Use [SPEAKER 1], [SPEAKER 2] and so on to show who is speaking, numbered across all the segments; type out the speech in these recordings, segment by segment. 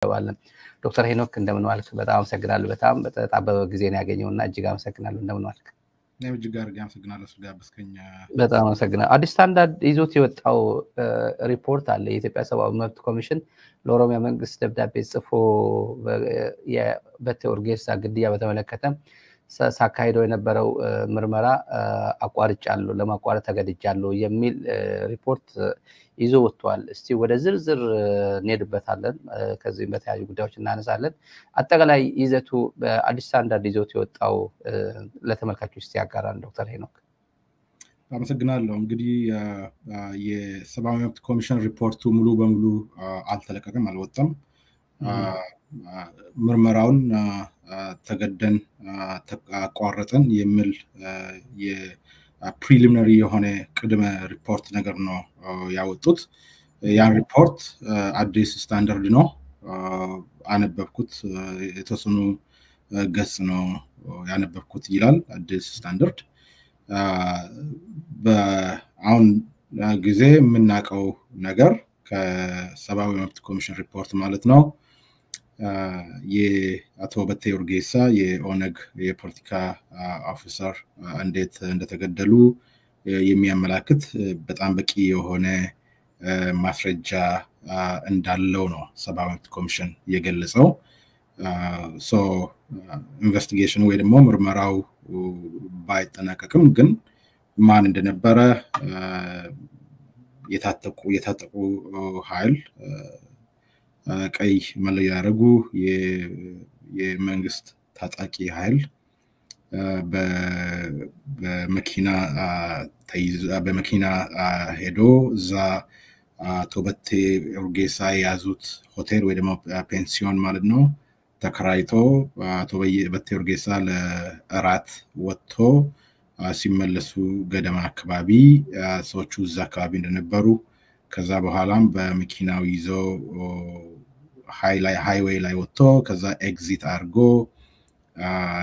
[SPEAKER 1] ባለን ዶክተር ሄኖክ እንደምን ዋልክ? በጣም አመሰግናለሁ። በጣም በተጣበበ ጊዜ ነው ያገኘውና እጅግ አመሰግናለሁ። እንደምን ዋልክ?
[SPEAKER 2] ነው እጅግ አድርጌ አመሰግናለሁ ስለጋበዝከኝ።
[SPEAKER 1] በጣም አመሰግናለሁ። አዲስ ስታንዳርድ ይዞት የወጣው ሪፖርት አለ። የኢትዮጵያ ሰብአዊ መብት ኮሚሽን ለኦሮሚያ መንግስት ደብዳቤ ጽፎ የበቴ ኡርጌሳ ግድያ በተመለከተ ሳካሄደው የነበረው ምርመራ አቋርጫለሁ ለማቋረጥ ተገድጃለሁ የሚል ሪፖርት ይዞ ወጥቷል። እስቲ ወደ ዝርዝር እንሄድበታለን። ከዚህም በተያያዙ ጉዳዮች እናነሳለን። አጠቃላይ ይዘቱ በአዲስ ስታንዳርድ ይዞት የወጣው ለተመልካቾች እስቲ ያጋራን ዶክተር ሄኖክ።
[SPEAKER 2] አመሰግናለሁ። እንግዲህ የሰብአዊ መብት ኮሚሽን ሪፖርቱ ሙሉ በሙሉ አልተለቀቀም፣ አልወጣም። ምርመራውን ተገደን አቋረጠን የሚል የፕሪሊሚናሪ የሆነ ቅድመ ሪፖርት ነገር ነው ያወጡት። ያን ሪፖርት አዲስ ስታንዳርድ ነው አነበብኩት። የተወሰኑ ገጽ ነው ያነበብኩት ይላል አዲስ ስታንዳርድ። በአሁን ጊዜ የምናውቀው ነገር ከሰብአዊ መብት ኮሚሽን ሪፖርት ማለት ነው የአቶ በቴ ኡርጌሳ የኦነግ የፖለቲካ ኦፊሰር እንዴት እንደተገደሉ የሚያመላክት በጣም በቂ የሆነ ማስረጃ እንዳለው ነው ሰብአዊ መብት ኮሚሽን የገለጸው። ኢንቨስቲጌሽኑ ወይ ደግሞ ምርመራው ባይጠናቀቅም ግን ማን እንደነበረ የታጠቁ ኃይል ቀይ መለያ ያደረጉ የመንግስት ታጣቂ ኃይል በመኪና ሄዶ እዛ አቶ በቴ ኡርጌሳ የያዙት ሆቴል ወይ ደግሞ ፔንሲዮን ማለት ነው ተከራይቶ አቶ በቴ ኡርጌሳ ለእራት ወጥቶ ሲመለሱ ገደማ አካባቢ ሰዎቹ እዛ አካባቢ እንደነበሩ ከዛ በኋላም በመኪናው ይዘው ሃይዌይ ላይ ወጥቶ ከዛ ኤግዚት አድርጎ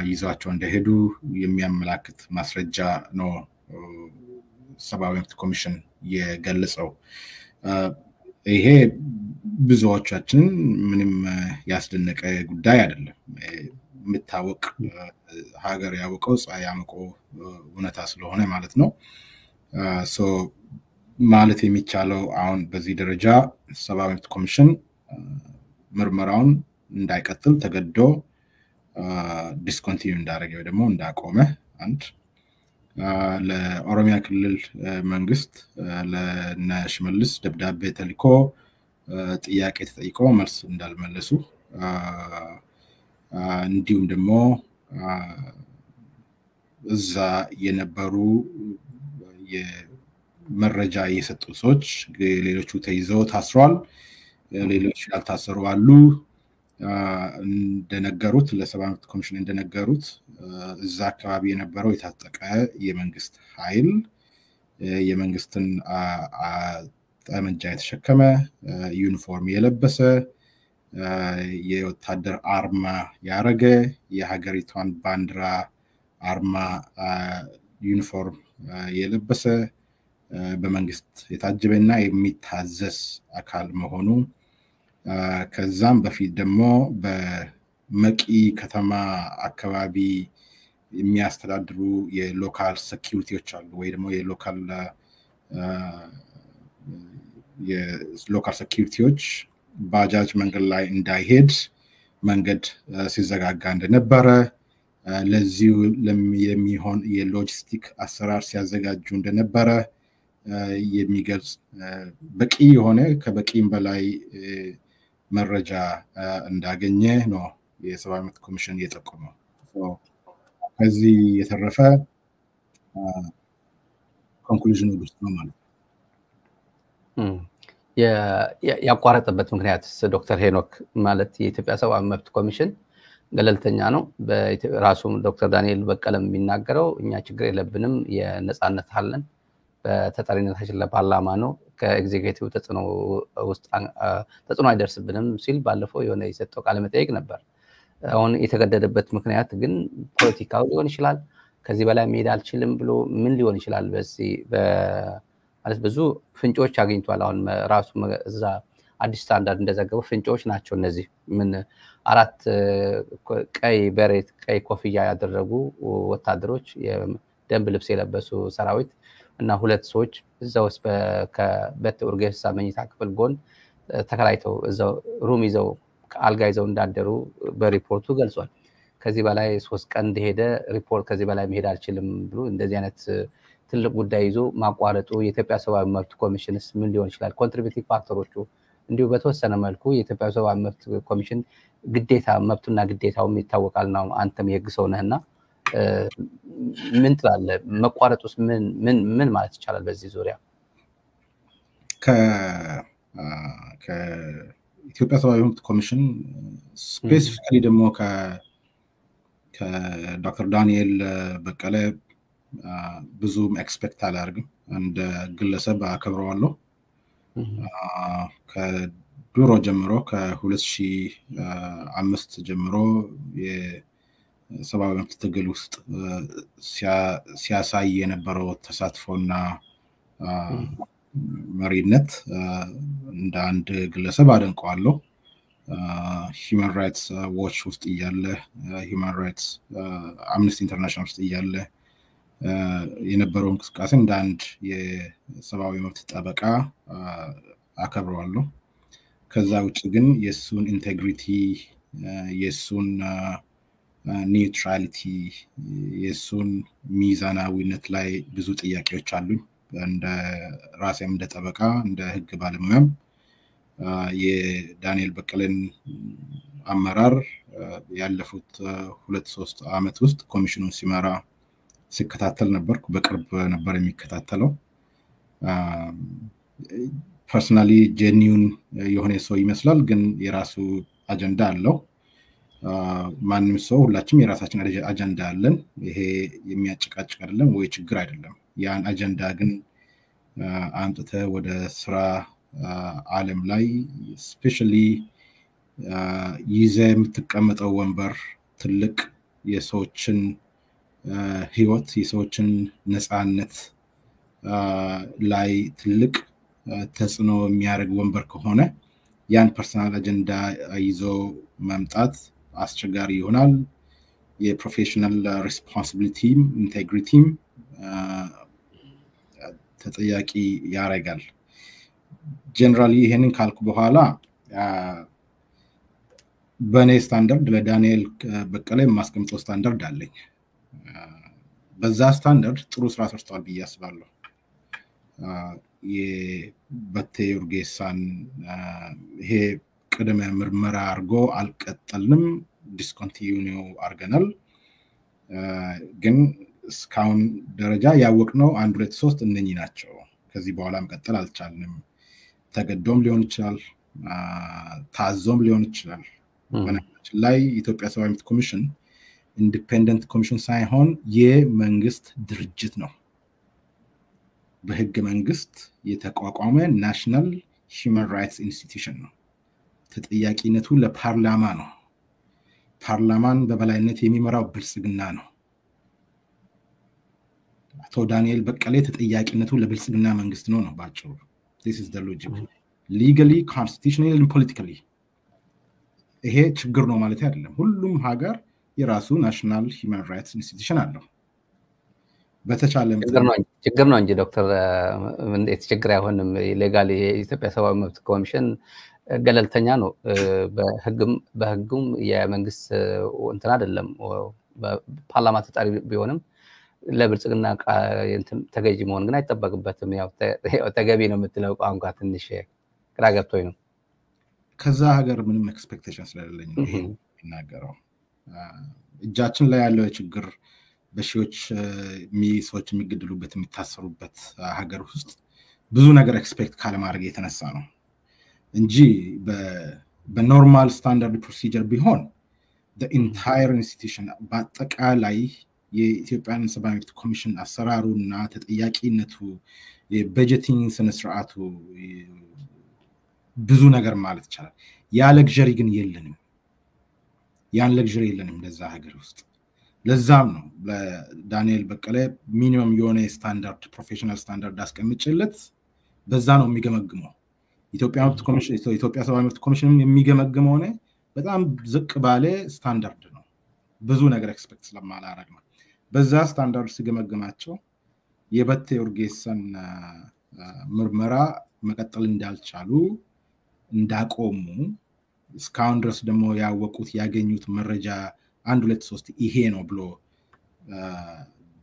[SPEAKER 2] ይዟቸው እንደሄዱ የሚያመላክት ማስረጃ ነው ሰብአዊ መብት ኮሚሽን የገለጸው። ይሄ ብዙዎቻችን ምንም ያስደነቀ ጉዳይ አይደለም። የምታወቅ ሀገር ያወቀው ፀሐይ ያመቀው እውነታ ስለሆነ ማለት ነው። ማለት የሚቻለው አሁን በዚህ ደረጃ ሰብአዊ መብት ኮሚሽን ምርመራውን እንዳይቀጥል ተገዶ ዲስኮንቲኒው እንዳደረገ ወይ ደግሞ እንዳቆመ አንድ ለኦሮሚያ ክልል መንግስት ለነሽመልስ ደብዳቤ ተልኮ ጥያቄ ተጠይቆ መልስ እንዳልመለሱ እንዲሁም ደግሞ እዛ የነበሩ የመረጃ የሰጡ ሰዎች ሌሎቹ ተይዘው ታስረዋል፣ ሌሎች ያልታሰሩ አሉ። እንደነገሩት ለሰብአዊ መብት ኮሚሽን እንደነገሩት እዛ አካባቢ የነበረው የታጠቀ የመንግስት ኃይል የመንግስትን ጠመንጃ የተሸከመ ዩኒፎርም የለበሰ የወታደር አርማ ያረገ የሀገሪቷን ባንዲራ አርማ ዩኒፎርም የለበሰ በመንግስት የታጀበና የሚታዘዝ አካል መሆኑ ከዛም በፊት ደግሞ በመቂ ከተማ አካባቢ የሚያስተዳድሩ የሎካል ሴኩሪቲዎች አሉ ወይ ደግሞ የሎካል ሴኩሪቲዎች ባጃጅ መንገድ ላይ እንዳይሄድ መንገድ ሲዘጋጋ እንደነበረ ለዚሁ የሚሆን የሎጂስቲክ አሰራር ሲያዘጋጁ እንደነበረ የሚገልጽ በቂ የሆነ ከበቂም በላይ መረጃ እንዳገኘ ነው የሰብአዊ መብት ኮሚሽን የጠቆመው። ከዚህ የተረፈ ኮንክሉዥኑ ውስጥ ነው ማለት ነው።
[SPEAKER 1] ያቋረጠበት ምክንያት ዶክተር ሄኖክ ማለት የኢትዮጵያ ሰብአዊ መብት ኮሚሽን ገለልተኛ ነው። በራሱም ዶክተር ዳንኤል በቀለም የሚናገረው እኛ ችግር የለብንም የነጻነት አለን በተጠሪነታችን ለፓርላማ ነው ከኤግዚኪዩቲቭ ተጽዕኖ አይደርስብንም ሲል ባለፈው የሆነ የሰጠው ቃለ መጠይቅ ነበር። አሁን የተገደደበት ምክንያት ግን ፖለቲካው ሊሆን ይችላል። ከዚህ በላይ መሄድ አልችልም ብሎ ምን ሊሆን ይችላል? በዚህ ማለት ብዙ ፍንጮች አግኝቷል። አሁን ራሱ እዛ አዲስ ስታንዳርድ እንደዘገበው ፍንጮች ናቸው እነዚህ። ምን 4 ቀይ በሬት ቀይ ኮፍያ ያደረጉ ወታደሮች የደንብ ልብስ የለበሱ ሰራዊት እና 2 ሰዎች እዛው ከቤተ ኡርጌሳ መኝታ ክፍል ጎን ተከራይተው እዛው ሩም ይዘው አልጋ ይዘው እንዳደሩ በሪፖርቱ ገልጿል። ከዚህ በላይ 3 ቀን እንደሄደ ሪፖርት ከዚህ በላይ መሄድ አልችልም ብሎ እንደዚህ አይነት ትልቅ ጉዳይ ይዞ ማቋረጡ የኢትዮጵያ ሰብአዊ መብት ኮሚሽንስ ምን ሊሆን ይችላል? ኮንትሪቢዩቲቭ ፋክተሮቹ እንዲሁ በተወሰነ መልኩ የኢትዮጵያ ሰብአዊ መብት ኮሚሽን ግዴታ መብቱና ግዴታውም ይታወቃል ነው። አንተም የህግ ሰው ነህና ምን ትላለህ? መቋረጡስ ምን ማለት ይቻላል በዚህ ዙሪያ?
[SPEAKER 2] ከኢትዮጵያ ሰብአዊ መብት ኮሚሽን ስፔሲፊካሊ ደግሞ ከዶክተር ዳንኤል በቀለ ብዙም ኤክስፔክት አላደርግም። እንደ ግለሰብ አከብረዋለሁ። ከድሮ ጀምሮ ከ2005 ጀምሮ የሰብአዊ መብት ትግል ውስጥ ሲያሳይ የነበረው ተሳትፎና መሪነት እንደ አንድ ግለሰብ አደንቀዋለሁ። ሂውማን ራይትስ ዎች ውስጥ እያለ ሂውማን ራይትስ አምነስቲ ኢንተርናሽናል ውስጥ እያለ የነበረው እንቅስቃሴ እንደ አንድ የሰብአዊ መብት ጠበቃ አከብረዋለሁ። ከዛ ውጭ ግን የሱን ኢንቴግሪቲ፣ የሱን ኒውትራሊቲ፣ የሱን ሚዛናዊነት ላይ ብዙ ጥያቄዎች አሉኝ። እንደ ራሴም እንደ ጠበቃ እንደ ህግ ባለሙያም የዳንኤል በቀለን አመራር ያለፉት 2-3 ዓመት ውስጥ ኮሚሽኑን ሲመራ ሲከታተል ነበርኩ። በቅርብ ነበር የሚከታተለው። ፐርሰናሊ ጄኒውን የሆነ ሰው ይመስላል፣ ግን የራሱ አጀንዳ አለው። ማንም ሰው ሁላችንም የራሳችን አጀንዳ አለን። ይሄ የሚያጨቃጭቅ አይደለም ወይ ችግር አይደለም። ያን አጀንዳ ግን አምጥተ ወደ ስራ ዓለም ላይ ስፔሻሊ ይዘ የምትቀመጠው ወንበር ትልቅ የሰዎችን ህይወት የሰዎችን ነፃነት ላይ ትልቅ ተጽዕኖ የሚያደርግ ወንበር ከሆነ ያን ፐርሰናል አጀንዳ ይዞ መምጣት አስቸጋሪ ይሆናል። የፕሮፌሽናል ሪስፖንሲቢሊቲም ኢንቴግሪቲም ተጠያቂ ያደርጋል። ጀነራሊ ይሄንን ካልኩ በኋላ በኔ ስታንዳርድ ለዳንኤል በቀለ የማስቀምጠው ስታንዳርድ አለኝ። በዛ ስታንዳርድ ጥሩ ስራ ሰርቷል ብዬ አስባለሁ። የቤተ ኡርጌሳን ይሄ ቅድመ ምርመራ አድርጎ አልቀጠልንም፣ ዲስኮንቲኒው አድርገናል። ግን እስካሁን ደረጃ ያወቅነው 1-2-3 እነኚህ ናቸው። ከዚህ በኋላ መቀጠል አልቻልንም። ተገዶም ሊሆን ይችላል፣ ታዞም ሊሆን ይችላል። በነገራችን ላይ ኢትዮጵያ ሰብአዊ መብት ኮሚሽን ኢንዲፔንደንት ኮሚሽን ሳይሆን የመንግስት ድርጅት ነው። በህገ መንግስት የተቋቋመ ናሽናል ሂውማን ራይትስ ኢንስቲትዩሽን ነው። ተጠያቂነቱ ለፓርላማ ነው። ፓርላማን በበላይነት የሚመራው ብልጽግና ነው። አቶ ዳንኤል በቀለ ተጠያቂነቱ ለብልጽግና መንግስት ነው ባጭሩ። this is the logic legally constitutionally and politically። ይሄ ችግር ነው ማለት አይደለም። ሁሉም ሀገር የራሱ ናሽናል ሂውማን ራይትስ ኢንስቲትዩሽን አለው። በተቻለ
[SPEAKER 1] ችግር ነው እንጂ ዶክተር እንዴት ችግር አይሆንም? ሌጋሊ የኢትዮጵያ ሰብአዊ መብት ኮሚሽን ገለልተኛ ነው። በህግም የመንግስት እንትን አይደለም። በፓርላማ ተጣሪ ቢሆንም ለብልጽግና ተገዢ መሆን ግን አይጠበቅበትም። ያው ተገቢ ነው የምትለው ቋንቋ ትንሽ ግራ ገብቶኝ ነው።
[SPEAKER 2] ከዛ ሀገር ምንም ኤክስፔክቴሽን ስለሌለኝ ነው የሚናገረው። እጃችን ላይ ያለው ችግር በሺዎች ሰዎች የሚገደሉበት የሚታሰሩበት ሀገር ውስጥ ብዙ ነገር ኤክስፔክት ካለማድረግ የተነሳ ነው እንጂ በኖርማል ስታንዳርድ ፕሮሲጀር ቢሆን the entire institution በአጠቃላይ የኢትዮጵያን ሰብአዊ መብት ኮሚሽን አሰራሩና ተጠያቂነቱ የበጀቲንግ ስነ ስርዓቱ ብዙ ነገር ማለት ይቻላል። ያ ለግዠሪ ግን የለንም። ያን ለግዠሪ የለንም ለዛ ሀገር ውስጥ። ለዛም ነው ለዳንኤል በቀለ ሚኒመም የሆነ ስታንዳርድ ፕሮፌሽናል ስታንዳርድ አስቀምጬለት በዛ ነው የሚገመግመው። ኢትዮጵያ ሰብአዊ መብት ኮሚሽን የሚገመግመው ሆነ በጣም ዝቅ ባለ ስታንዳርድ ነው ብዙ ነገር ኤክስፔክት ስለማላረግ ነው በዛ ስታንዳርድ ሲገመግማቸው የበቴ ኡርጌሳን ምርመራ መቀጠል እንዳልቻሉ እንዳቆሙ እስካሁን ድረስ ደግሞ ያወቁት ያገኙት መረጃ 1 2 3 ይሄ ነው ብሎ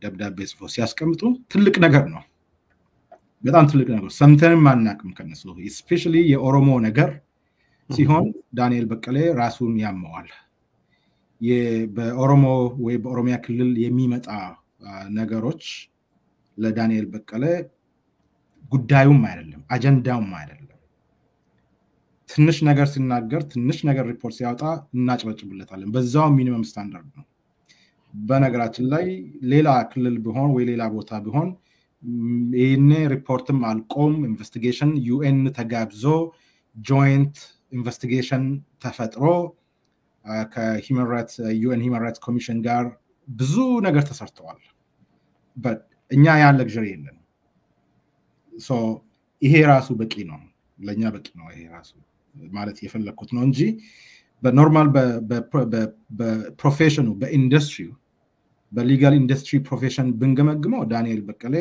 [SPEAKER 2] ደብዳቤ ጽፎ ሲያስቀምጡ ትልቅ ነገር ነው በጣም ትልቅ ነገር ሰምተንም ማናቅም ከነሱ ስፔሻሊ የኦሮሞ ነገር ሲሆን ዳንኤል በቀለ ራሱን ያመዋል በኦሮሞ ወይ በኦሮሚያ ክልል የሚመጣ ነገሮች ለዳንኤል በቀለ ጉዳዩም አይደለም አጀንዳውም አይደለም ትንሽ ነገር ሲናገር ትንሽ ነገር ሪፖርት ሲያወጣ እናጨበጭብለታለን በዛው ሚኒመም ስታንዳርድ ነው በነገራችን ላይ ሌላ ክልል ቢሆን ወይ ሌላ ቦታ ቢሆን ይሄኔ ሪፖርትም አልቆም ኢንቨስቲጌሽን ዩኤን ተጋብዞ ጆይንት ኢንቨስቲጌሽን ተፈጥሮ ከሂውማን ራይትስ ዩኤን ሂውማን ራይትስ ኮሚሽን ጋር ብዙ ነገር ተሰርተዋል but እኛ ያን ለግዠሪ የለም ሶ ይሄ ራሱ በቂ ነው ለኛ በቂ ነው ይሄ ራሱ ማለት የፈለኩት ነው እንጂ በኖርማል በፕሮፌሽኑ በኢንደስትሪው በሊጋል ኢንደስትሪ ፕሮፌሽን ብንገመግመው ዳንኤል በቀለ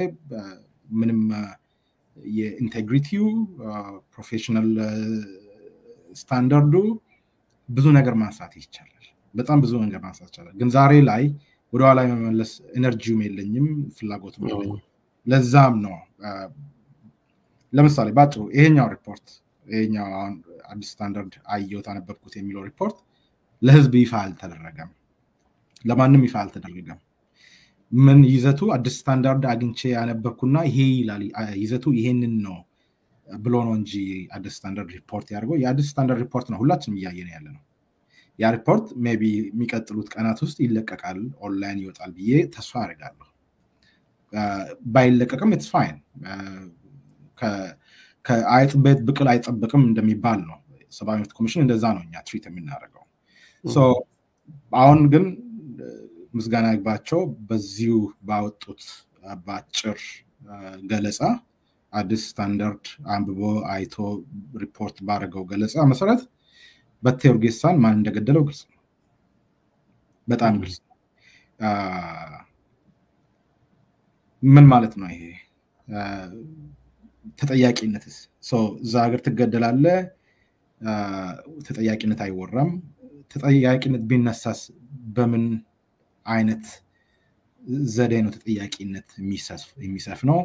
[SPEAKER 2] ምንም የኢንቴግሪቲው ፕሮፌሽናል ስታንዳርዱ ብዙ ነገር ማንሳት ይቻላል በጣም ብዙ ነገር ማንሳት ይቻላል ግን ዛሬ ላይ ወደ ኋላ መመለስ ኤነርጂውም የለኝም ፍላጎትም የለኝም ለዛም ነው ለምሳሌ ባጭሩ ይሄኛው ሪፖርት ይሄኛው አዲስ ስታንዳርድ አየሁት አነበብኩት የሚለው ሪፖርት ለህዝብ ይፋ አልተደረገም ለማንም ይፋ አልተደረገም ምን ይዘቱ አዲስ ስታንዳርድ አግኝቼ ያነበብኩና ይሄ ይላል ይዘቱ ይሄንን ነው ብሎ ነው እንጂ አዲስ ስታንዳርድ ሪፖርት ያደርገው የአዲስ ስታንዳርድ ሪፖርት ነው ሁላችንም ያየን ያለ ነው ያ ሪፖርት ሜቢ የሚቀጥሉት ቀናት ውስጥ ይለቀቃል ኦንላይን ይወጣል ብዬ ተስፋ አደርጋለሁ ባይለቀቅም ኢትስ ፋይን ከአይጥ ቤት ብቅል አይጠብቅም እንደሚባል ነው ሰብአዊ መብት ኮሚሽን እንደዛ ነው እኛ ትሪት የምናደርገው ሶ አሁን ግን ምስጋና ይግባቸው በዚሁ ባወጡት ባጭር ገለጻ አዲስ ስታንዳርድ አንብቦ አይቶ ሪፖርት ባረገው ገለጻ መሰረት በቴ ኡርጌሳን ማን እንደገደለው ግልጽ ነው በጣም ግልጽ ምን ማለት ነው ይሄ ተጠያቂነትስ ሶ ዛገር ተገደላለ ተጠያቂነት አይወራም ተጠያቂነት ቢነሳስ በምን አይነት ዘዴ ነው ተጠያቂነት የሚሰፍ ነው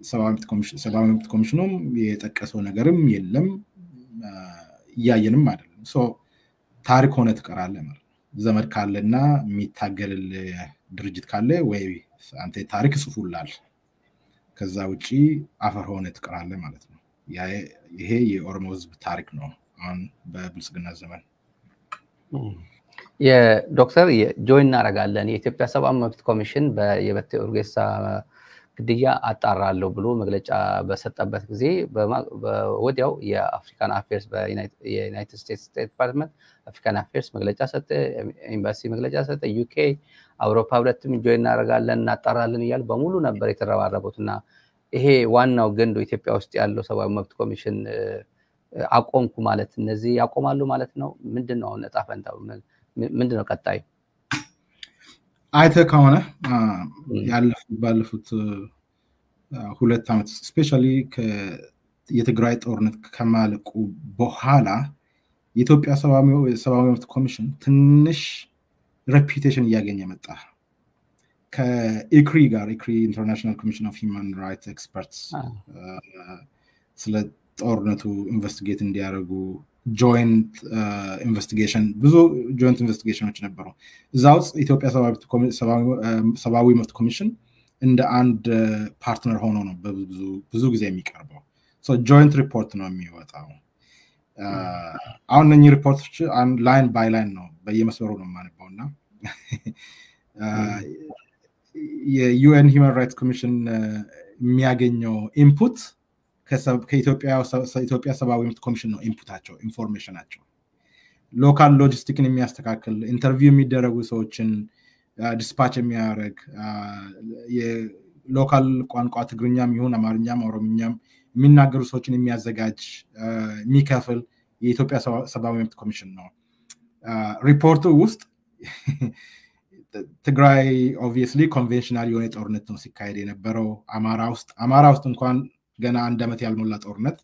[SPEAKER 2] ሰብአዊ መብት ኮሚሽኑም የጠቀሰው ነገርም የለም ያየንም አይደለም ሶ ታሪክ ሆነ ተቀራለ ማለት ዘመድ ካለና የሚታገልል ድርጅት ካለ ወይ አንተ ታሪክ ጽፉላል ከዛ ውጪ አፈር ሆነ ተቀራለ ማለት ነው ይሄ የኦሮሞ ህዝብ ታሪክ ነው አሁን በብልጽግና ዘመን
[SPEAKER 1] የዶክተር ጆይን እናረጋለን የኢትዮጵያ ሰብአዊ መብት ኮሚሽን በየበቴ ኡርጌሳ ግድያ አጣራለሁ ብሎ መግለጫ በሰጠበት ጊዜ ወዲያው የአፍሪካን አፌርስ በዩናይትድ ስቴትስ ስቴት ዲፓርትመንት አፍሪካን አፌርስ መግለጫ ሰጠ ኤምባሲ መግለጫ ሰጠ ዩኬ አውሮፓ ህብረትም ጆይን እናረጋለን እናጣራለን ይላል በሙሉ ነበር የተረባረቡትና ይሄ ዋናው ገንዶ ኢትዮጵያ ውስጥ ያለው ሰብአዊ መብት ኮሚሽን አቆምኩ ማለት እነዚህ ያቆማሉ ማለት ነው ምንድነው ነጣ ፈንታው ምንድነው ቀጣይ
[SPEAKER 2] አይተ ከሆነ ባለፉት 2 አመት ስፔሻሊ የትግራይ ጦርነት ከማለቁ በኋላ የኢትዮጵያ ሰብአዊ መብት ኮሚሽን ትንሽ ሬፑቴሽን ያገኘ መጣ ከኢክሪ ጋር ኢክሪ ኢንተርናሽናል ኮሚሽን ኦፍ ሂውማን ራይትስ ኤክስፐርትስ ስለ ጦርነቱ ኢንቨስቲጌት እንዲያደርጉ ጆይንት ኢንቨስቲጌሽን ብዙ ጆይንት ኢንቨስቲጌሽኖች ነበሩ እዛው ኢትዮጵያ ሰብአዊ መብት ኮሚሽን እንደ አንድ ፓርትነር ሆኖ ነው ብዙ ጊዜ የሚቀርበው ሶ ጆይንት ሪፖርት ነው የሚወጣው አሁን እነኚህ ሪፖርቶች ላይን ባይ ላይን ነው በየመስመሩ ነው ማነበውና የዩኤን ሂውማን ራይትስ ኮሚሽን የሚያገኘው ኢንፑት ከኢትዮጵያ ሰብአዊ መብት ኮሚሽን ነው ኢንፑታቸው ኢንፎርሜሽናቸው ሎካል ሎጂስቲክን የሚያስተካክል ኢንተርቪው የሚደረጉ ሰዎችን ዲስፓች የሚያደርግ የሎካል ቋንቋ ትግርኛም ይሁን አማርኛም ኦሮምኛም የሚናገሩ ሰዎችን የሚያዘጋጅ የሚከፍል የኢትዮጵያ ሰብአዊ መብት ኮሚሽን ነው። ሪፖርቱ ውስጥ ትግራይ ኦብቪየስሊ ኮንቬንሽናል የሆነ ጦርነት ነው ሲካሄድ የነበረው። አማራ ውስጥ እንኳን ገና 1 ዓመት ያልሞላ ጦርነት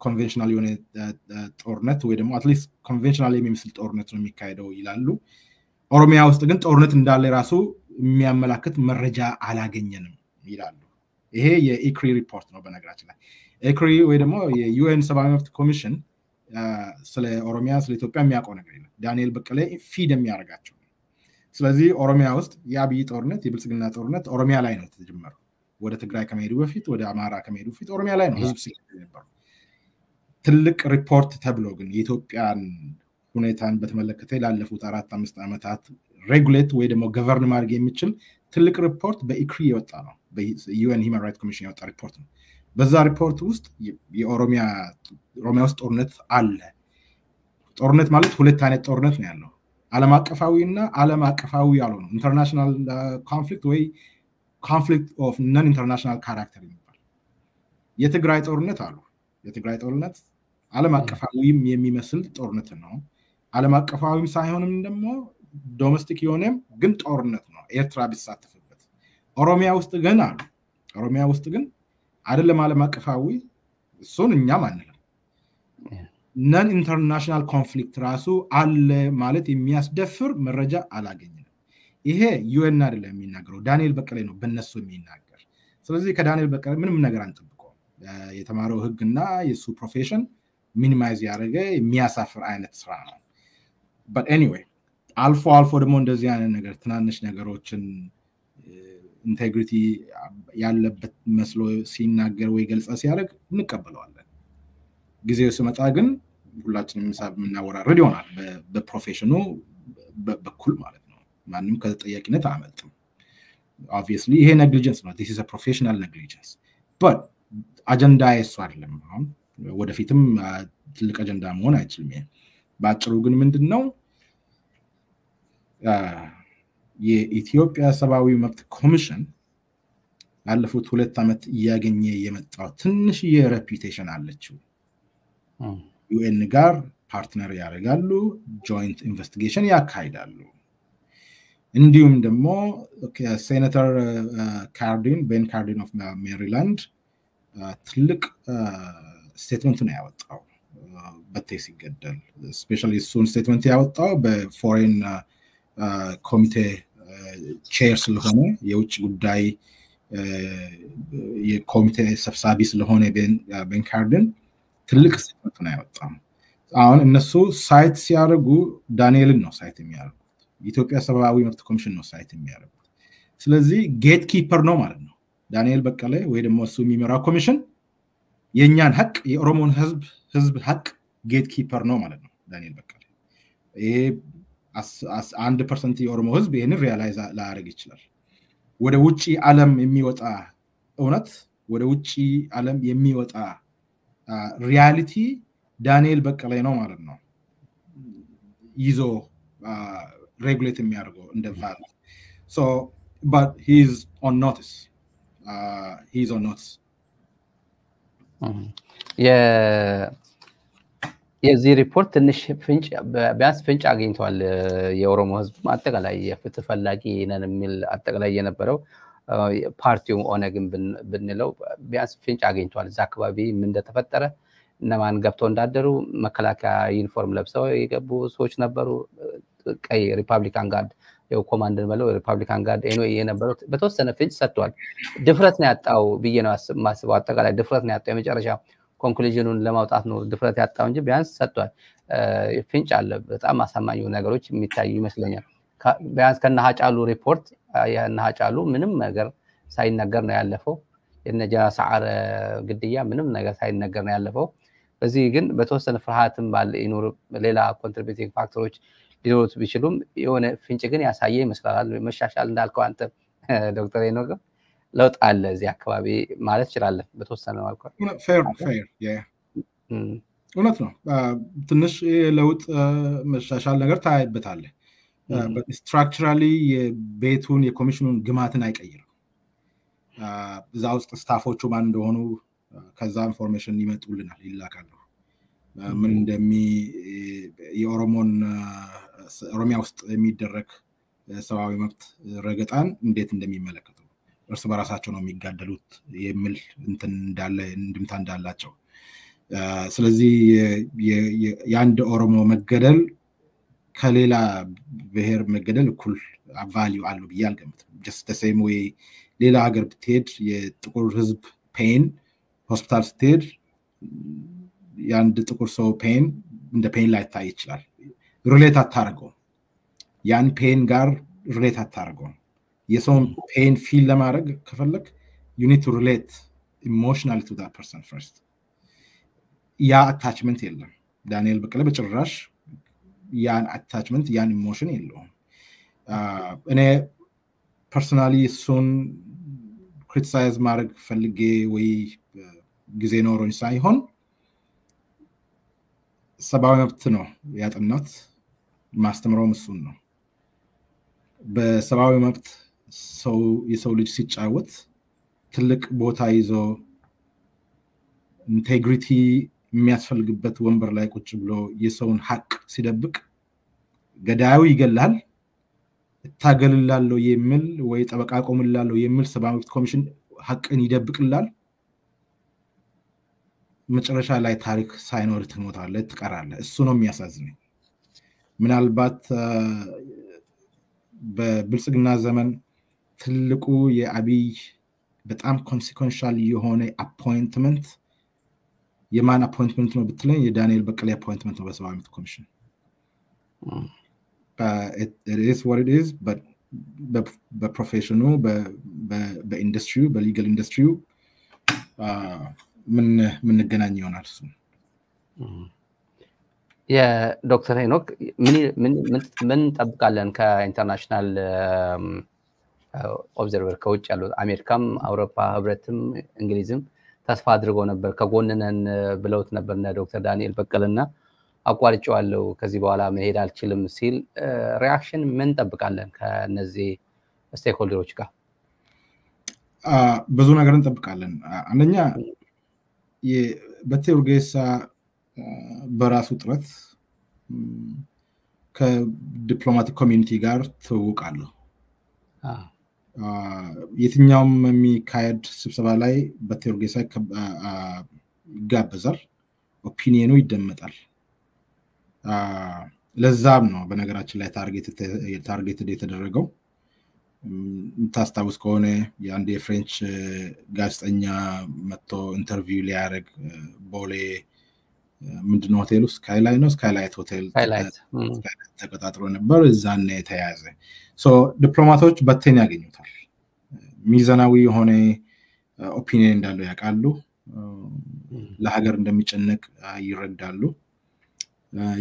[SPEAKER 2] ኮንቬንሽናል የሆነ ጦርነት ወይ ደግሞ አትሊስት ኮንቬንሽናል የሚመስል ጦርነት ነው የሚካሄደው ይላሉ። ኦሮሚያ ውስጥ ግን ጦርነት እንዳለ ራሱ የሚያመላክት መረጃ አላገኘንም ይላሉ። ይሄ የኢክሪ ሪፖርት ነው በነገራችን ላይ። ኢክሪ ወይ ደግሞ የዩኤን ሰብአዊ መብት ኮሚሽን ስለ ኦሮሚያ ስለ ኢትዮጵያ የሚያውቀው ነገር የለም። ዳንኤል በቀለ ፊድ የሚያደርጋቸው። ስለዚህ ኦሮሚያ ውስጥ የአብይ ጦርነት የብልጽግና ጦርነት ኦሮሚያ ላይ ነው የተጀመረው። ወደ ትግራይ ከመሄዱ በፊት ወደ አማራ ከመሄዱ በፊት ኦሮሚያ ላይ ነው ህዝብ ሲገደል የነበረው። ትልቅ ሪፖርት ተብሎ ግን የኢትዮጵያን ሁኔታን በተመለከተ ላለፉት 4-5 ዓመታት ሬጉሌት ወይ ደግሞ ገቨርን ማድረግ የሚችል ትልቅ ሪፖርት በኢክሪ የወጣ ነው። በዩኤን ሂውማን ራይትስ ኮሚሽን የወጣ ሪፖርት ነው። በዛ ሪፖርት ውስጥ የኦሮሚያ ውስጥ ጦርነት አለ። ጦርነት ማለት ሁለት አይነት ጦርነት ነው ያለው። ዓለም አቀፋዊ እና ዓለም አቀፋዊ ያልሆነ ኢንተርናሽናል ኮንፍሊክት ወይ ኮንፍሊክት ኦፍ ነን ኢንተርናሽናል ካራክተር ይባላል። የትግራይ ጦርነት አሉ። የትግራይ ጦርነት ዓለም አቀፋዊም የሚመስል ጦርነት ነው። ዓለም አቀፋዊም ሳይሆንም ደግሞ ዶሜስቲክ የሆነም ግን ጦርነት ነው ኤርትራ ቢሳተፍበት። ኦሮሚያ ውስጥ ግን አሉ። ኦሮሚያ ውስጥ ግን አይደለም ዓለም አቀፋዊ እሱን እኛም አንልም። ነን ኢንተርናሽናል ኮንፍሊክት ራሱ አለ ማለት የሚያስደፍር መረጃ አላገኘንም። ይሄ ዩኤን አይደለም የሚናገረው፣ ዳንኤል በቀለ ነው በእነሱ የሚናገር። ስለዚህ ከዳንኤል በቀለ ምንም ነገር አንጠብቀው። የተማረው ህግና የሱ ፕሮፌሽን ሚኒማይዝ ያደረገ የሚያሳፍር አይነት ስራ ነው። but anyway አልፎ ደግሞ እንደዚህ አይነት ነገር ትናንሽ ነገሮችን ኢንቴግሪቲ ያለበት መስሎ ሲናገር ወይ ገልጻ ሲያደርግ እንቀበለዋለን። ጊዜው ሲመጣ ግን ሁላችንም ሂሳብ የምናወራረድ ይሆናል በፕሮፌሽኑ በኩል ማለት ነው። ማንም ከተጠያቂነት አያመልጥም። obviously ይሄ negligence ነው። this is a professional negligence but አጀንዳ እሱ አይደለም። አሁን ወደፊትም ትልቅ አጀንዳ መሆን አይችልም። ባጭሩ ግን ምንድነው የኢትዮጵያ ሰብአዊ መብት ኮሚሽን ባለፉት 2 ዓመት እያገኘ የመጣው ትንሽ የሬፑቴሽን አለችው። ዩኤን ጋር ፓርትነር ያደርጋሉ፣ ጆይንት ኢንቨስቲጌሽን ያካሂዳሉ። እንዲሁም ደግሞ ሴኔተር ቤን ካርዲን ኦፍ ሜሪላንድ ትልቅ ስቴትመንት ነው ያወጣው በቴ ሲገደል። ስፔሻሊ እሱን ስቴትመንት ያወጣው በፎሬን ኮሚቴ ቼር ስለሆነ የውጭ ጉዳይ የኮሚቴ ሰብሳቢ ስለሆነ ቤን ካርዲን ትልቅ ስቴትመንት ነው ያወጣው። አሁን እነሱ ሳይት ሲያደርጉ ዳንኤልን ነው ሳይት የሚያደርጉት። የኢትዮጵያ ሰብአዊ መብት ኮሚሽን ነው ሳይት የሚያደርጉት። ስለዚህ ጌት ኪፐር ነው ማለት ነው ዳንኤል በቀለ ወይ ደግሞ እሱ የሚመራው ኮሚሽን የኛን ሐቅ የኦሮሞን ህዝብ ሐቅ ጌት ኪፐር ነው ማለት ነው ዳንኤል በቀለ። ይሄ 1% የኦሮሞ ህዝብ ይሄን ሪያላይዝ ላያደርግ ይችላል። ወደ ውጪ ዓለም የሚወጣ እውነት ወደ ውጪ ዓለም የሚወጣ ሪያሊቲ ዳንኤል በቀለ ነው ማለት ነው ይዞ ሬጉሌት የሚያደርገው እንደ ቫል so but he is on notice
[SPEAKER 1] የዚህ ሪፖርት ትንሽ ፍንጭ ቢያንስ ፍንጭ አግኝቷል። የኦሮሞ ህዝብ አጠቃላይ የፍትህ ፈላጊ ነን የሚል አጠቃላይ የነበረው ፓርቲው ኦነግን ብንለው ቢያንስ ፍንጭ አግኝቷል። እዛ አካባቢ ምን እንደተፈጠረ እነማን ገብተው እንዳደሩ መከላከያ ዩኒፎርም ለብሰው የገቡ ሰዎች ነበሩ። ቀይ ሪፐብሊካን ጋርድ ያው ኮማንደር በለው ሪፐብሊካን ጋርድ የነበረው በተወሰነ ፍንጭ ሰጥቷል። ድፍረት ነው ያጣው ብዬ ነው ማስበው። አጠቃላይ ድፍረት ነው ያጣው። የመጨረሻ ኮንክሉዥኑን ለማውጣት ነው ድፍረት ያጣው እንጂ ቢያንስ ሰጥቷል። ፍንጭ አለ። በጣም አሳማኝ ነገሮች የሚታዩ ይመስለኛል። ቢያንስ ከነሃጫሉ ሪፖርት የነሃጫሉ ምንም ነገር ሳይነገር ነው ያለፈው። የነጀራ ሰዓረ ግድያ ምንም ነገር ሳይነገር ነው ያለፈው። በዚህ ግን በተወሰነ ፍርሃትም ባለ ይኖር ሌላ ኮንትሪቢዩቲንግ ፋክተሮች ሊኖሩት ቢችሉም የሆነ ፍንጭ ግን ያሳየ ይመስላል። መሻሻል እንዳልከው አንተ ዶክተር ሄኖክ ለውጥ አለ እዚህ አካባቢ ማለት ይችላል በተወሰነ መልኩ።
[SPEAKER 2] ፌር እውነት ነው። ትንሽ ለውጥ መሻሻል ነገር ታይበታል። ስትራክቸራሊ የቤቱን የኮሚሽኑን ግማትን አይቀይርም። እዛ ውስጥ ስታፎቹ ማን እንደሆኑ ከዛ ኢንፎርሜሽን ይመጡልናል ይላካሉ ምን እንደሚ ኦሮሚያ ውስጥ የሚደረግ ሰብአዊ መብት ረገጣን እንዴት እንደሚመለከቱ እርስ በራሳቸው ነው የሚጋደሉት የሚል እንድምታ እንዳላቸው ስለዚህ የአንድ ኦሮሞ መገደል ከሌላ ብሔር መገደል እኩል ቫልዩ አለው ብዬ አልገምትም just the same way ሌላ ሀገር ብትሄድ የጥቁር ህዝብ ፔን ሆስፒታል ስትሄድ የአንድ ጥቁር ሰው ፔን እንደ ፔን ላይታይ ይችላል ሪሌት አታርገው ያን ፔን ጋር ሪሌት አታርገው የሰውን ፔን ፊል ለማድረግ ከፈለክ you need to relate emotionally to that person first ያ አታችመንት የለም ዳንኤል በቀለ በጭራሽ ያን አታችመንት ያን ኢሞሽን የለውም እኔ ፐርሰናሊ እሱን ክሪቲሳይዝ ማድረግ ፈልጌ ወይ ጊዜ ኖሮኝ ሳይሆን ሰብአዊ መብት ነው ያጠናት ማስተምረውም እሱን ነው በሰብአዊ መብት የሰው ልጅ ሲጫወት ትልቅ ቦታ ይዞ ኢንቴግሪቲ የሚያስፈልግበት ወንበር ላይ ቁጭ ብሎ የሰውን ሐቅ ሲደብቅ ገዳዩ ይገላል ታገልላለው የሚል ወይ ጠበቃ ቆምላለው የሚል ሰብአዊ መብት ኮሚሽን ሐቅን ይደብቅላል መጨረሻ ላይ ታሪክ ሳይኖር ትሞታለህ ትቀራለህ እሱ ነው የሚያሳዝነኝ ምናልባት በብልጽግና ዘመን ትልቁ የአብይ በጣም ኮንሲኩዌንሻል የሆነ አፖይንትመንት የማን አፖይንትመንት ነው ብትለኝ የዳንኤል በቀለ አፖይንትመንት ነው በሰብአዊ መብት ኮሚሽን it is what it is but በፕሮፌሽኑ በኢንዱስትሪው በሊጋል ኢንዱስትሪው ምን ገናኝ ይሆናል እሱ
[SPEAKER 1] የዶክተር ሄኖክ ምን ጠብቃለን ከኢንተርናሽናል ኦብዘርቨር ከውጭ ያሉት አሜሪካም አውሮፓ ህብረትም እንግሊዝም ተስፋ አድርገው ነበር ከጎንነን ብለውት ነበርና ዶክተር ዳንኤል በቀለና አቋርጫዋለሁ ከዚህ በኋላ መሄድ አልችልም ሲል ሪአክሽን ምን ጠብቃለን ከነዚህ ስቴክሆልደሮች ጋር
[SPEAKER 2] ብዙ ነገር እንጠብቃለን አንደኛ የበቴ ኡርጌሳ በራሱ ጥረት ከዲፕሎማቲክ ኮሚኒቲ ጋር ተውቃለሁ የትኛውም የሚካሄድ ስብሰባ ላይ በቴ ኡርጌሳ ይጋበዛል ኦፒኒየኑ ይደመጣል ለዛም ነው በነገራችን ላይ ታርጌት የተደረገው ታስታውስ ከሆነ የአንድ የፍሬንች ጋዜጠኛ መጥቶ ኢንተርቪው ሊያደርግ ቦሌ ምንድነው ሆቴሉ ስካይላይት ሆቴል ተቀጣጥሮ ነበር እዛን የተያዘ ዲፕሎማቶች በቴን ያገኙታል ሚዛናዊ የሆነ ኦፒኒየን እንዳለው ያውቃሉ ለሀገር እንደሚጨነቅ ይረዳሉ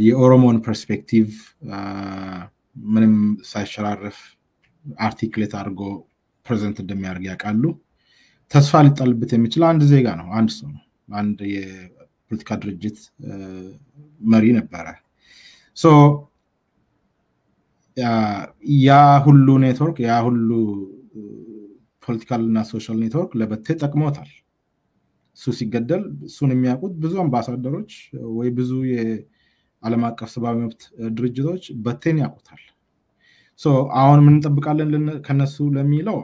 [SPEAKER 2] የኦሮሞን ፐርስፔክቲቭ ምንም ሳይሸራረፍ አርቲክሌት አድርጎ ፕሬዘንት እንደሚያደርግ ያውቃሉ ተስፋ ሊጣልበት የሚችል አንድ ዜጋ ነው አንድ ሰው ነው አንድ የፖለቲካ ድርጅት መሪ ነበረ ያ ሁሉ ኔትወርክ ያ ሁሉ ፖለቲካል እና ሶሻል ኔትወርክ ለበቴ ጠቅሞታል እሱ ሲገደል እሱን የሚያውቁት ብዙ አምባሳደሮች ወይ ብዙ የዓለም አቀፍ ሰብአዊ መብት ድርጅቶች በቴን ያውቁታል አሁን ምን እንጠብቃለን ከነሱ ለሚለው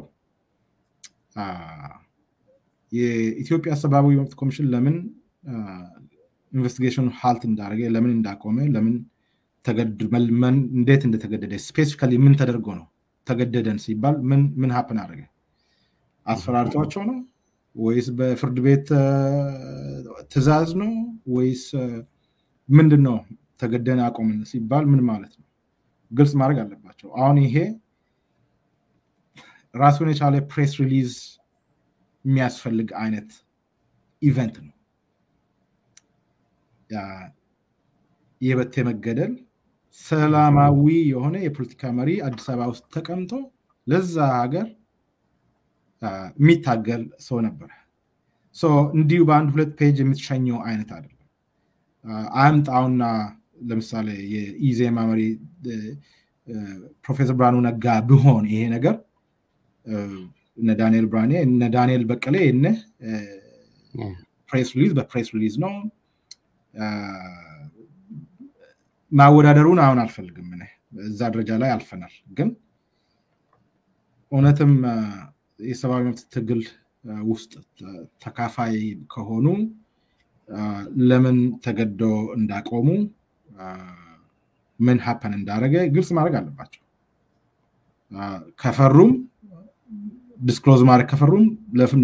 [SPEAKER 2] የኢትዮጵያ ሰብአዊ መብት ኮሚሽን ለምን ኢንቨስቲጌሽን ሃልት እንዳደረገ ለምን እንዳቆመ ለምን ተገድመን እንዴት እንደተገደደ ስፔሲፊካሊ ምን ተደርጎ ነው ተገደደን ሲባል ምን ሃፕን አደረገ አስፈራርቷቸው ነው ወይስ በፍርድ ቤት ትዕዛዝ ነው ወይስ ምንድነው ተገደን አቆምን ሲባል ምን ማለት ነው ግልጽ ማድረግ አለባቸው አሁን ይሄ ራሱን የቻለ ፕሬስ ሪሊዝ የሚያስፈልግ አይነት ኢቨንት ነው የበቴ መገደል ሰላማዊ የሆነ የፖለቲካ መሪ አዲስ አበባ ውስጥ ተቀምጦ ለዛ ሀገር የሚታገል ሰው ነበር እንዲሁ በአንድ ሁለት ፔጅ የምትሸኘው አይነት አይደለም አምጣውና ለምሳሌ የኢዜማ መሪ ፕሮፌሰር ብርሃኑ ነጋ ቢሆን ይሄ ነገር እነ ዳንኤል በቀለ ፕሬስ ሪሊዝ በፕሬስ ሪሊዝ ነው ማወዳደሩን አሁን አልፈልግም እኔ እዛ ደረጃ ላይ አልፈናል ግን እውነትም የሰብአዊ መብት ትግል ውስጥ ተካፋይ ከሆኑ ለምን ተገዶ እንዳቆሙ ምን ሀፐን እንዳረገ ግልጽ ማድረግ አለባቸው ከፈሩም ዲስክሎዝ ማድረግ ከፈሩም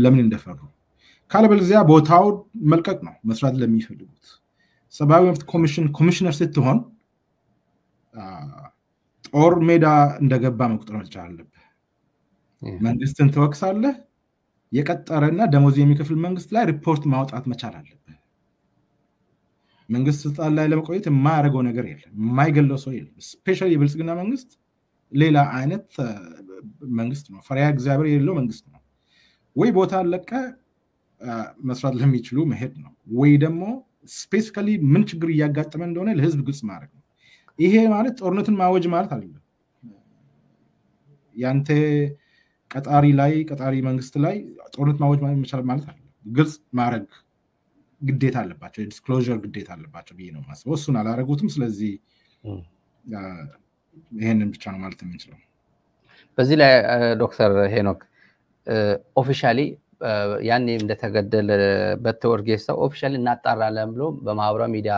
[SPEAKER 2] ለምን እንደፈሩ ካለበለዚያ ቦታው መልቀቅ ነው መስራት ለሚፈልጉት ሰብአዊ መብት ኮሚሽነር ስትሆን ጦር ሜዳ እንደገባ መቁጠር አለበት መንግስትን ተወክሳለህ የቀጠረና ደሞዝ የሚከፍል መንግስት ላይ ሪፖርት ማውጣት መቻል አለበት መንግስት ስልጣን ላይ ለመቆየት የማያደርገው ነገር የለም የማይገለው ሰው የለም ስፔሻሊ የብልጽግና መንግስት ሌላ አይነት መንግስት ነው ፈሪሃ እግዚአብሔር የሌለው መንግስት ነው ወይ ቦታ ለቀ መስራት ለሚችሉ መሄድ ነው ወይ ደግሞ ስፔሲፊካሊ ምን ችግር እያጋጠመ እንደሆነ ለህዝብ ግልጽ ማድረግ ነው ይሄ ማለት ጦርነትን ማወጅ ማለት አይደለም ያንተ ቀጣሪ መንግስት ላይ ጦርነት ማወጅ መቻል ማለት አይደለም ግልጽ ማድረግ ግዴታ አለባቸው ዲስክሎዥር ግዴታ አለባቸው ብዬ ነው ማስበው እሱን አላረጉትም ስለዚህ ይሄንን ብቻ ነው ማለት የምንችለው
[SPEAKER 1] በዚህ ላይ ዶክተር ሄኖክ ኦፊሻሊ ያኔ እንደተገደለ በተወርጌሳ ኦፊሻሊ እናጣራለን ብሎ በማህበራዊ ሚዲያ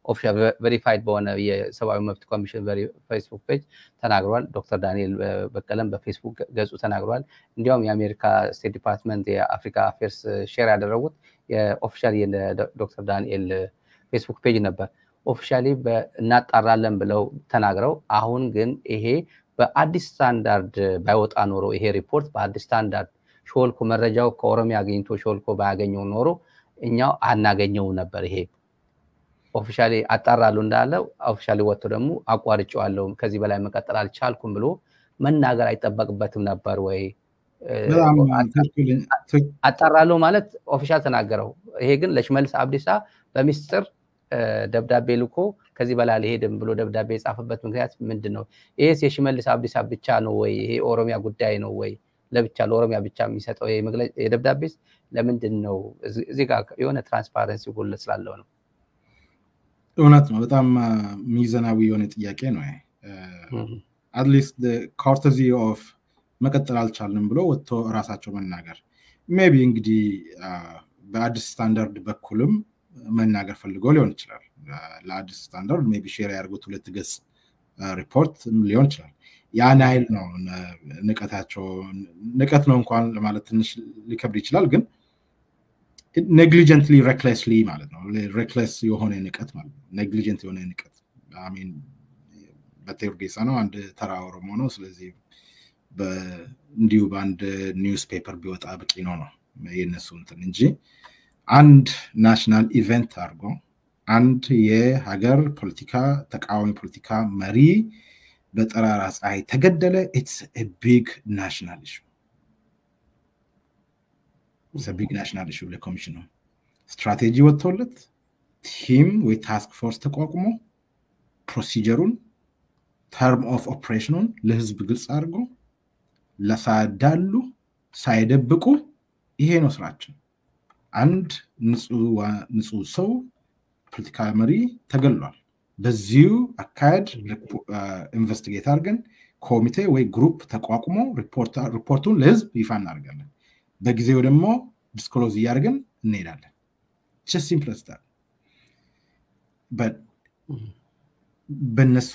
[SPEAKER 1] ኦፊሻል ቬሪፋይድ በሆነ የሰብአዊ መብት ኮሚሽን ፌስቡክ ፔጅ ተናግሯል ዶክተር ዳንኤል በቀለም በፌስቡክ ገጹ ተናግሯል እንዲያውም የአሜሪካ ስቴት ዲፓርትመንት የአፍሪካ አፌርስ ሼር ያደረጉት የኦፊሻሊ የዶክተር ዳንኤል ፌስቡክ ፔጅ ነበር ኦፊሻሊ እናጣራለን ብለው ተናግረው አሁን ግን ይሄ በአዲስ ስታንዳርድ ባይወጣ ኖሮ ይሄ ሪፖርት በአዲስ ስታንዳርድ ሾልኮ መረጃው ከኦሮሚያ አገኝቶ ሾልኮ ባያገኘው ኖሮ እኛው አናገኘው ነበር ይሄ ኦፊሻሊ አጣራሉ እንዳለው ኦፊሻሊ ወጥቶ ደግሞ አቋርጬዋለሁ ከዚህ በላይ መቀጠል አልቻልኩም ብሎ መናገር አይጠበቅበትም ነበር ወይ አጣራሉ ማለት ኦፊሻል ተናገረው ይሄ ግን ለሽመልስ አብዲሳ በሚስጥር ደብዳቤ ልኮ ከዚህ በላይ አልሄድም ብሎ ደብዳቤ የጻፈበት ምክንያት ምንድነው ይሄስ የሽመልስ አብዲሳ ብቻ ነው ወይ ይሄ ኦሮሚያ ጉዳይ ነው ወይ ለብቻ ለኦሮሚያ ብቻ የሚሰጠው ይሄ መግለጫ የደብዳቤስ ለምንድነው እዚህ ጋር የሆነ ትራንስፓረንሲ ጎል ስላለው ነው
[SPEAKER 2] እውነት ነው በጣም ሚዛናዊ የሆነ ጥያቄ ነው at least the courtesy of መቀጠል አልቻልንም ብሎ ወጥቶ ራሳቸው መናገር ሜቢ እንግዲህ በአዲስ ስታንዳርድ በኩልም መናገር ፈልገው ሊሆን ይችላል ለአዲስ ስታንዳርድ ሜቢ ሼር ያርጉት ሁለት ገጽ ሪፖርት ሊሆን ይችላል ያን አይል ነው ንቀት ነው እንኳን ለማለት ትንሽ ሊከብድ ይችላል ግን negligently recklessly ማለት ነው reckless የሆነ ንቀት ማለት ነው negligent የሆነ ንቀት I mean በቴርጌሳ ነው አንድ ተራ ኦሮሞ ነው ስለዚህ እንዲሁ በአንድ ኒውስ ፔፐር ቢወጣ በቂ ነው የነሱ እንትን እንጂ አንድ ናሽናል ኢቨንት አድርጎ አንድ የሀገር ፖለቲካ ተቃዋሚ ፖለቲካ መሪ በጠራራ ፀሐይ ተገደለ it's a big national issue it's a big national issue ለኮሚሽኑ ስትራቴጂ ወጥቶለት ቲም ወይ ታስክ ፎርስ ተቋቁሞ ፕሮሲጀሩን ተርም ኦፍ ኦፕሬሽኑን ለህዝብ ግልጽ አድርጎ ለሳዳሉ ሳይደብቁ ይሄ ነው ስራችን አንድ ንጹህ ሰው ፖለቲካ መሪ ተገሏል በዚሁ አካድ ኢንቨስቲጌት አድርገን ኮሚቴ ወይ ግሩፕ ተቋቁሞ ሪፖርቱን ለህዝብ ይፋ እናደርጋለን በጊዜው ደግሞ ዲስክሎዝ ያርገን እንሄዳለን just simple as that but በነሱ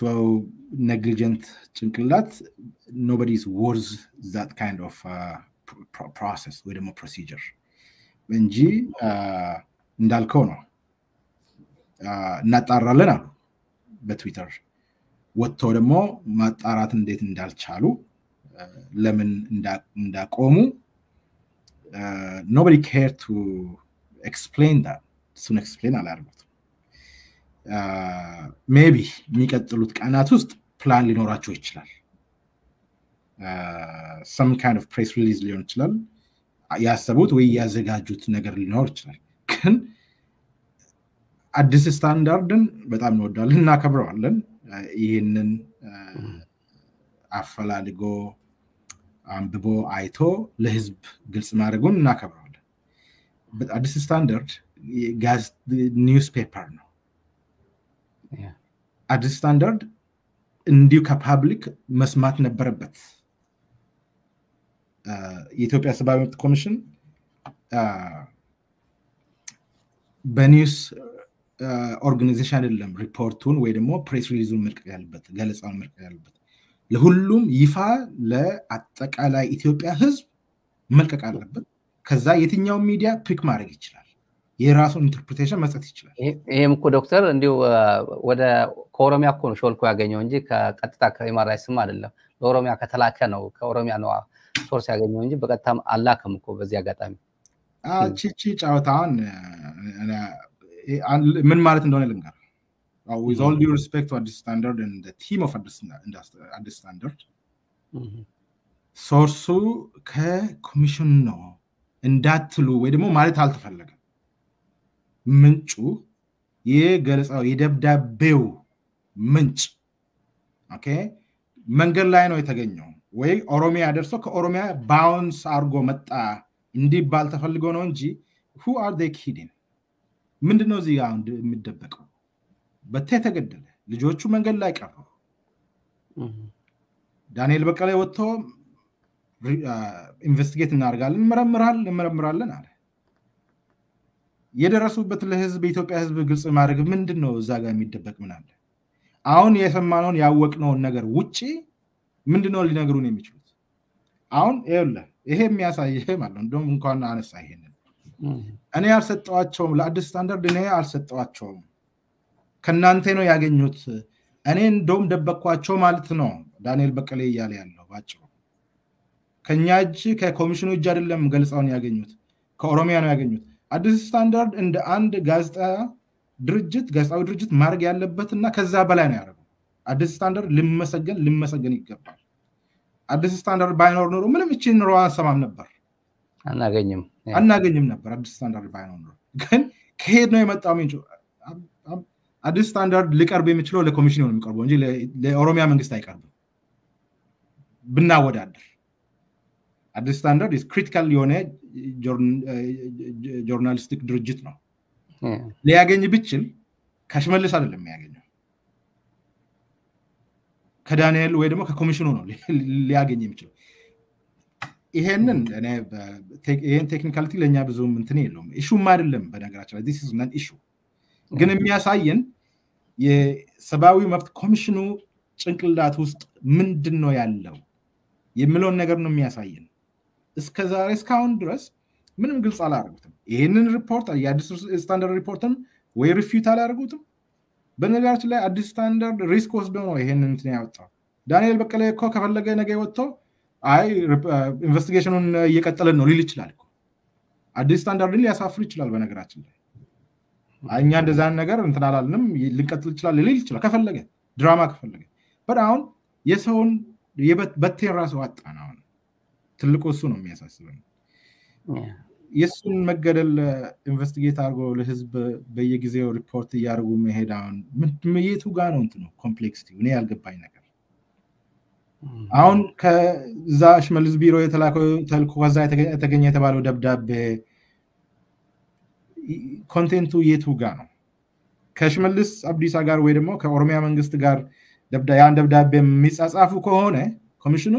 [SPEAKER 2] negligent ጭንቅላት nobody is worth that kind of process ወይ ደግሞ procedure እንጂ እንዳልከው ነው እናጣራለን አሉ በትዊተር ወጥቶ ደግሞ ማጣራት እንዴት እንዳልቻሉ ለምን እንዳቆሙ nobody cared to explain that soon explain አላርጉት maybe የሚቀጥሉት ቀናት ውስጥ ፕላን ሊኖራቸው ይችላል some kind of press release ሊሆን ይችላል ያሰቡት ወይ ያዘጋጁት ነገር ሊኖር ይችላል ግን አዲስ ስታንዳርድን በጣም እንወዳለን እናከብረዋለን ይሄንን አፈላልጎ አንብቦ አይቶ ለህዝብ ግልጽ ማድረጉን እናከብረዋለን አዲስ ስታንዳርድ ኒውስፔፐር ነው። አዲስ ስታንዳርድ እንዲሁ ከፓብሊክ መስማት ነበረበት። የኢትዮጵያ ሰብአዊ መብት ኮሚሽን በኒውስ ኦርጋናይዜሽን አይደለም ሪፖርቱን ወይ ደግሞ ፕሬስ ሪሊዙን መልቀቅ ያለበት ገለጻውን መልቀቅ ያለበት ለሁሉም ይፋ ለአጠቃላይ ኢትዮጵያ ህዝብ መልቀቅ አለበት። ከዛ የትኛው ሚዲያ ፒክ ማድረግ ይችላል፣ የራሱን ኢንተርፕሪቴሽን መስጠት ይችላል።
[SPEAKER 1] ይሄም እኮ ዶክተር እንዲሁ ወደ ከኦሮሚያ እኮ ነው ሾልኮ ያገኘው እንጂ ከቀጥታ ከሂውማን ራይትስም አይደለም። ለኦሮሚያ ከተላከ ነው ከኦሮሚያ ነው ሶርስ ያገኘው እንጂ በቀጥታም አላከም እኮ። በዚህ አጋጣሚ
[SPEAKER 2] ቺቺ ጫውታውን ምን ማለት እንደሆነ ልንገር። with all due respect to Addis Standard and the team of Addis Standard ሶርሱ ከኮሚሽን ነው እንዳትሉ ወይ ደግሞ ማለት አልተፈለገም። ምንጩ የገለጻው የደብዳቤው ምንጭ ኦኬ መንገድ ላይ ነው የተገኘው ወይ ኦሮሚያ ደርሶ ከኦሮሚያ ባውንስ አርጎ መጣ እንዲባል ተፈልጎ ነው እንጂ who are they kidding? ምንድነው እዚህ ጋር የሚደበቀው? በተገደለ ልጆቹ መንገድ ላይ ቀሩ። ዳንኤል በቀለ ወጥቶ ኢንቨስቲጌት እናደርጋለን እንመረምራለን አለ። የደረሱበት ለህዝብ የኢትዮጵያ ህዝብ ግልጽ ማድረግ ምንድነው እዛ ጋር የሚደበቅ ምን አለ? አሁን የሰማነውን ያወቅነውን ነገር ውጪ ምንድነው ሊነግሩን የሚችሉት? አሁን ይሄ የሚያሳይህ ማለት ነው። እንደውም እንኳን አነሳ ይሄንን እኔ አልሰጠዋቸውም ለአዲስ ስታንዳርድ እኔ አልሰጠዋቸውም ከናንተ ነው ያገኙት እኔ እንደውም ደበቅኳቸው ማለት ነው ዳንኤል በቀለ እያለ ያለው ባጭሩ። ከኛ እጅ ከኮሚሽኑ እጅ አይደለም ገልጻውን ያገኙት ከኦሮሚያ ነው ያገኙት። አዲስ ስታንዳርድ እንደ አንድ ጋዜጣዊ ድርጅት ማድረግ ያለበትና ከዛ በላይ ነው ያደረገው። አዲስ ስታንዳርድ ልመሰገን ይገባል። አዲስ ስታንዳርድ ባይኖር ኖሮ ምንም እቺን ኑሮ አንሰማም ነበር፣ አናገኝም ነበር። አዲስ ስታንዳርድ ባይኖር ኖሮ ግን ከሄድ ነው የመጣው ምንጭ። አዲስ ስታንዳርድ ሊቀርብ የሚችለው ለኮሚሽኑ ነው የሚቀርበው እንጂ ለኦሮሚያ መንግስት አይቀርብም። ብናወዳደር አዲስ ስታንዳርድ is critical የሆነ ጆርናሊስቲክ ድርጅት ነው። ሊያገኝ ቢችል ከሽመልስ አይደለም የሚያገኘው ከዳንኤል ወይ ደግሞ ከኮሚሽኑ ነው ሊያገኝ የሚችለው። ይሄንን እኔ ይሄን ቴክኒካሊቲ ለኛ ብዙም እንትን የለውም ኢሹም አይደለም በነገራችን ላይ this is not issue። ግን የሚያሳየን የሰብአዊ መብት ኮሚሽኑ ጭንቅላት ውስጥ ምንድነው ያለው የሚለውን ነገር ነው የሚያሳየን። እስከዛሬ እስካሁን ድረስ ምንም ግልጽ አላደረጉትም። ይሄንን ሪፖርት የአዲስ ስታንዳርድ ሪፖርትን ወይ ሪፊዩት አላደረጉትም። በነገራችን ላይ አዲስ ስታንዳርድ ሪስክ ወስዶ ነው ይሄንን እንትን ያወጣው። ዳንኤል በቀለ እኮ ከፈለገ ነገ ወጥቶ አይ ኢንቨስቲጌሽኑን እየቀጠለን ነው ሊል ይችላል እኮ። አዲስ ስታንዳርድን ሊያሳፍር ይችላል በነገራችን ላይ። እኛ እንደዛን ነገር እንትን አላልንም ልንቀጥል ይችላል ሊል ይችላል ከፈለገ ድራማ ከፈለገ። በአሁን የሰውን በቴን ራሱ አጣና ነው ትልቁ እሱ ነው የሚያሳስበን። የሱን መገደል ኢንቨስቲጌት አድርጎ ለህዝብ በየጊዜው ሪፖርት እያደረጉ መሄዳውን የቱ ጋር ነው እንትኑ ኮምፕሌክሲቲ እኔ ያልገባኝ ነገር። አሁን ከዛ ሽመልስ ቢሮ የተላከው ተልኮ ከዛ የተገኘ የተባለው ደብዳቤ ኮንቴንቱ የቱ ጋር ነው? ከሽመልስ አብዲሳ ጋር ወይ ደግሞ ከኦሮሚያ መንግስት ጋር ያን ደብዳቤ የሚጻጻፉ ከሆነ ኮሚሽኑ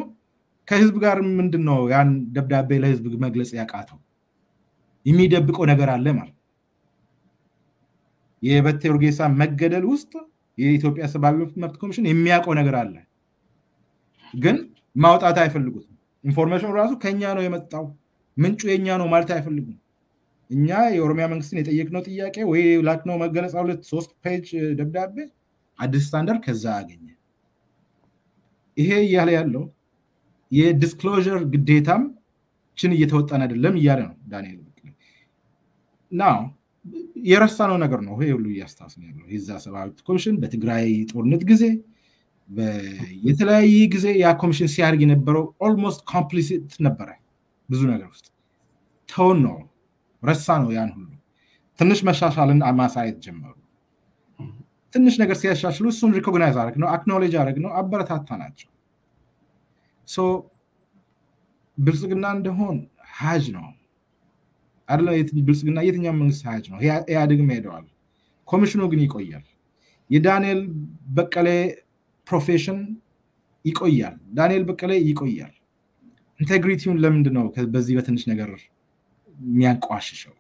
[SPEAKER 2] ከህዝብ ጋር ምንድነው ያን ደብዳቤ ለህዝብ መግለጽ ያቃተው? የሚደብቀው ነገር አለ ማለት። የበቴ ኡርጌሳ መገደል ውስጥ የኢትዮጵያ ሰብአዊ መብት ኮሚሽን የሚያውቀው ነገር አለ፣ ግን ማውጣት አይፈልጉትም። ኢንፎርሜሽኑ ራሱ ከኛ ነው የመጣው ምንጩ የኛ ነው ማለት አይፈልጉም። እኛ የኦሮሚያ መንግስትን የጠየቅነው ጥያቄ ወይ ላክነው መገለጻው 3 ፔጅ ደብዳቤ አዲስ ስታንዳርድ ከዛ አገኘ። ይሄ ያለ ያለው የዲስክሎዠር ግዴታም ችን እየተወጣን አይደለም እያለ ነው ዳንኤል ነው። የረሳነው ነገር ነው ይሄ ሁሉ እያስታወስን ያለው። የዛ ሰብአዊ ኮሚሽን በትግራይ ጦርነት ጊዜ የተለያየ ጊዜ ያ ኮሚሽን ሲያርግ የነበረው ኦልሞስት ኮምፕሊሲት ነበረ ብዙ ነገር ውስጥ ተውን ነው ረሳ ነው። ያን ሁሉ ትንሽ መሻሻልን ማሳየት ጀመሩ። ትንሽ ነገር ሲያሻሽሉ እሱን ሪኮግናይዝ አደረግ ነው አክኖሌጅ አደረግ ነው አበረታታ ናቸው። ሶ ብልጽግና እንደሆን ሀጅ ነው አይደለ ብልጽግና የትኛው መንግስት ሀያጅ ነው ኢህአዴግም ሄደዋል ኮሚሽኑ ግን ይቆያል የዳንኤል በቀለ ፕሮፌሽን ይቆያል ዳንኤል በቀለ ይቆያል ኢንቴግሪቲውን ለምንድነው በዚህ በትንሽ ነገር የሚያንቋሽሸው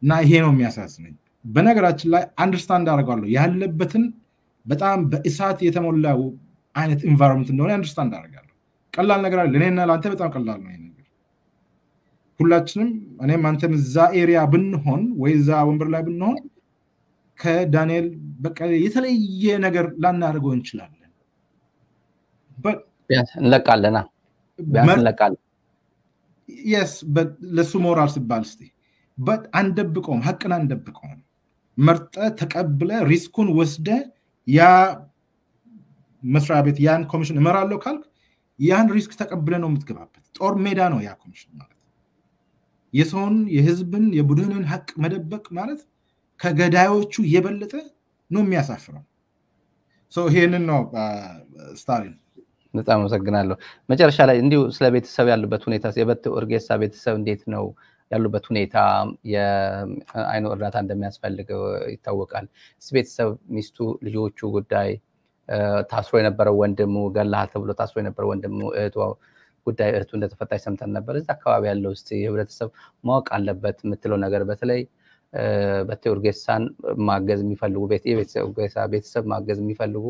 [SPEAKER 2] እና ይሄ ነው የሚያሳስነኝ በነገራችን ላይ አንደርስታንድ አደርጋለሁ ያለበትን በጣም በእሳት የተሞላው አይነት ኢንቫይሮንመንት እንደሆነ አንደርስታንድ አደርጋለሁ ቀላል ነገር አይደለም ለኔና ላንተ በጣም ቀላል ነው ይሄ ነገር ሁላችንም እኔም አንተም እዛ ኤሪያ ብንሆን ወይ እዛ ወንበር ላይ ብንሆን ከዳንኤል በቀለ የተለየ ነገር ላናደርገው እንችላለን
[SPEAKER 1] እንለቃለና እንለቃለን
[SPEAKER 2] yes but ለሱ ሞራል ሲባል እስቲ but አንደብቀውም ሐቅን አንደብቀውም መርጠ ተቀብለ ሪስኩን ወስደ ያ መስሪያ ቤት ያን ኮሚሽን እመራለሁ ካልክ ያን ሪስክ ተቀብለ ነው የምትገባበት ጦር ሜዳ ነው ያ ኮሚሽን ማለት የሰውን የህዝብን የቡድንን ሐቅ መደበቅ ማለት ከገዳዮቹ የበለጠ ነው የሚያሳፍረው so ይሄንን ነው ስታሊን
[SPEAKER 1] በጣም አመሰግናለሁ መጨረሻ ላይ እንዲሁ ስለ ቤተሰብ ያሉበት ሁኔታ የበተ ኡርጌሳ ቤተሰብ እንዴት ነው ያሉበት ሁኔታ የአይኑ እርዳታ እንደሚያስፈልገው ይታወቃል ቤተሰብ ሚስቱ ልጆቹ ጉዳይ ታስሮ የነበረው ወንድሙ ገላህ ተብሎ ታስሮ የነበረው ወንድሙ እህቱ ጉዳይ እህቱ እንደተፈታች ሰምተን ነበር እዛ አካባቢ ያለው የህብረተሰብ ማወቅ አለበት የምትለው ነገር በተለይ በተ ኡርጌሳን ማገዝ የሚፈልጉ ቤተሰብ ማገዝ የሚፈልጉ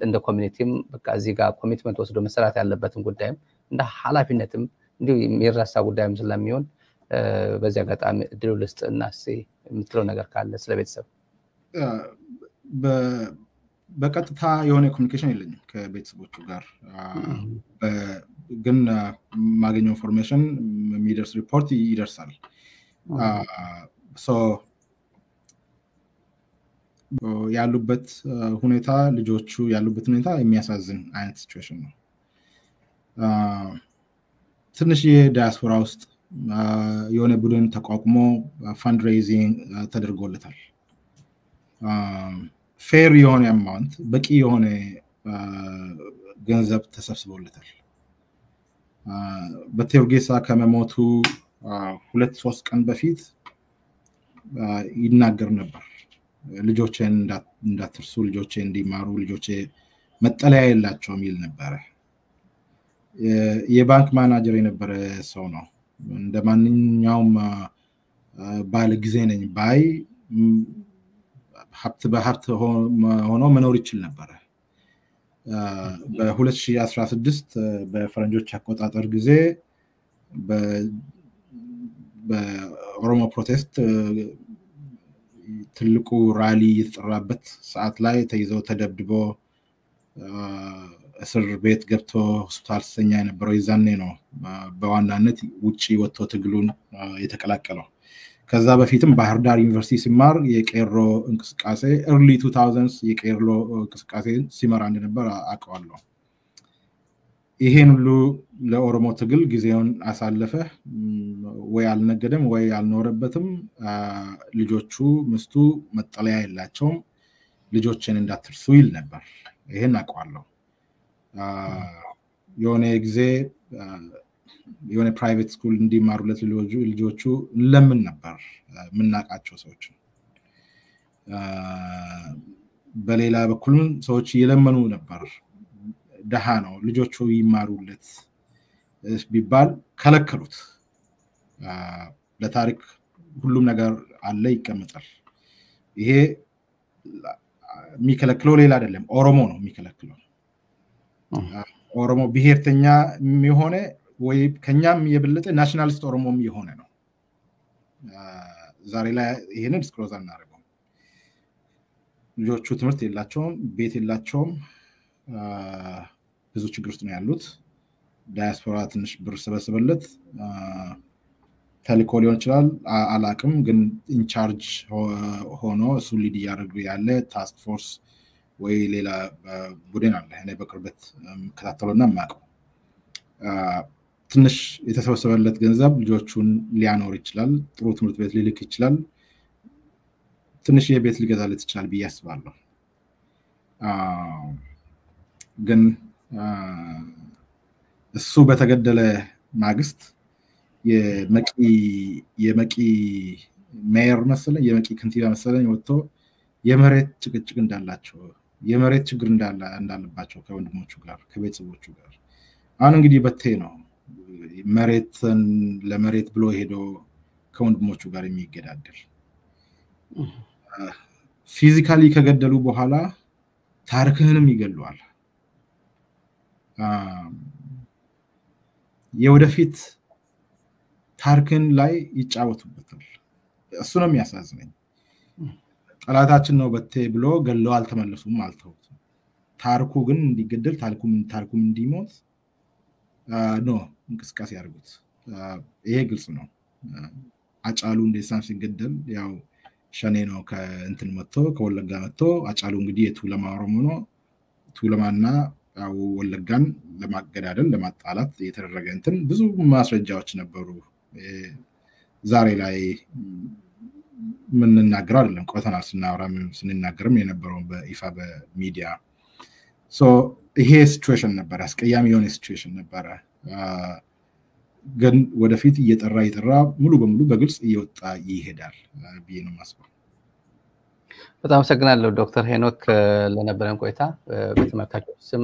[SPEAKER 1] እንደ ኮሚኒቲም በቃ እዚህ ጋር ኮሚትመንት ወስዶ መሰራት ያለበትን ጉዳይም እንደ ኃላፊነትም እንዲሁ የሚረሳ ጉዳይም ስለሚሆን በዚያ አጋጣሚ እድሉ ልስጥና የምትለው ነገር ካለ ስለ ቤተሰብ
[SPEAKER 2] በቀጥታ የሆነ ኮሙኒኬሽን የለኝም ከቤተሰቦቹ ጋር ግን ማገኘው ኢንፎርሜሽን ሚዲያስ ሪፖርት ይደርሳል ሶ ያሉበት ሁኔታ ልጆቹ ያሉበት ሁኔታ የሚያሳዝን አይነት ሲቹዌሽን ነው ትንሽ የዳያስፖራ ውስጥ የሆነ ቡድን ተቋቁሞ ፈንድሬዚንግ ተደርጎለታል ፌር የሆነ አማውንት በቂ የሆነ ገንዘብ ተሰብስቦለታል በተ ኡርጌሳ ከመሞቱ 2-3 ቀን በፊት ይናገር ነበር ልጆቼን እንዳትርሱ ልጆቼ እንዲማሩ ልጆቼ መጠለያ የላቸውም ይል ነበር የባንክ ማናጀር የነበረ ሰው ነው እንደማንኛውም ባለ ጊዜ ነኝ ባይ ሀብት ሆኖ መኖር ይችል ነበር በ2016 በፈረንጆች አቆጣጠር ጊዜ በኦሮሞ ፕሮቴስት ትልቁ ራሊ የተጠራበት ሰዓት ላይ ተይዘው ተደብድቦ እስር ቤት ገብቶ ሆስፒታል ተኛ የነበረው ይዛኔ ነው በዋናነት ውጪ ወጥቶ ትግሉን የተቀላቀለው ከዛ በፊትም ባህር ዳር ዩኒቨርሲቲ ሲማር የቄሮ እንቅስቃሴ early 2000s የቄሮ እንቅስቃሴ ሲመራ እንደነበር አውቀዋለሁ ይሄን ሁሉ ለኦሮሞ ትግል ጊዜውን አሳለፈ ወይ አልነገደም ወይ አልኖረበትም ልጆቹ ምስቱ መጠለያ የላቸውም ልጆችን እንዳትርሱ ይል ነበር ይሄን አውቀዋለሁ የሆነ ጊዜ የሆነ ፕራይቬት ስኩል እንዲማሩለት ልጆቹ ለምን ነበር ምናቃቸው ሰዎች በሌላ በኩል ሰዎች የለመኑ ነበር ደሃ ነው ልጆቹ ይማሩለት ቢባል ከለከሉት ለታሪክ ሁሉም ነገር አለ ይቀመጣል ይሄ የሚከለክለው ሌላ አይደለም ኦሮሞ ነው የሚከለክለው ኦሮሞ ብሔርተኛ የሚሆነ ወይ ከኛም የበለጠ ናሽናሊስት ኦሮሞም የሆነ ነው ዛሬ ላይ ይሄንን ዲስክሎዝ አናደርገው ልጆቹ ትምህርት የላቸውም ቤት የላቸውም ብዙ ችግር ውስጥ ነው ያሉት ዳያስፖራ ትንሽ ብር ሰበሰበለት ተልኮ ሊሆን ይችላል አላቅም ግን ኢንቻርጅ ሆኖ እሱ ሊድ ያደርጉ ያለ ታስክ ፎርስ ወይ ሌላ ቡድን አለ እኔ በቅርበት ከታተለውና ማቀው ትንሽ የተሰበሰበለት ገንዘብ ልጆቹን ሊያኖር ይችላል ጥሩ ትምህርት ቤት ሊልክ ይችላል ትንሽ የቤት ሊገዛለት ይችላል በያስባለሁ ግን እሱ በተገደለ ማግስት የመቂ ሜየር መሰለኝ የመቂ ከንቲባ መሰለኝ ወጥቶ የመሬት ጭቅጭቅ እንዳላቸው የመሬት ችግር እንዳለባቸው ከወንድሞቹ ጋር ከቤተሰቦቹ ጋር አሁን እንግዲህ በቴ ነው መሬትን ለመሬት ብሎ ሄዶ ከወንድሞቹ ጋር የሚገዳደል ፊዚካሊ ከገደሉ በኋላ ታሪክህንም ይገሉዋል የወደፊት ታሪክን ላይ ይጫወቱበታል እሱ ነው የሚያሳዝነኝ ጠላታችን ነው በቴ ብሎ ገለው አልተመለሱም አልተውት ታሪኩ ግን እንዲገደል ታሪኩም እንዲሞት ነው እንቅስቃሴ ያርጉት ይሄ ግልጽ ነው አጫሉ እንደሳም ሲገደል ያው ሸኔ ነው ከእንትን መጥቶ ከወለጋ መጥቶ አጫሉ እንግዲህ የቱለማ ኦሮሞ ነው ቱለማና ወለጋን ለማገዳደል ለማጣላት የተደረገ እንትን ብዙ ማስረጃዎች ነበሩ ዛሬ ላይ ምን እናገራለን አይደለም ቆተናል ስንናገርም የነበረው በኢፋ በሚዲያ ይሄ ሲቹዌሽን ነበር አስቀያሚ የሆነ ሲቹዌሽን ነበር ግን ወደፊት እየጠራ ሙሉ በሙሉ በግልጽ እየወጣ ይሄዳል ብዬ ነው ማስበው
[SPEAKER 1] በጣም አመሰግናለሁ ዶክተር ሄኖክ ለነበረን ቆይታ በተመልካቾች ስም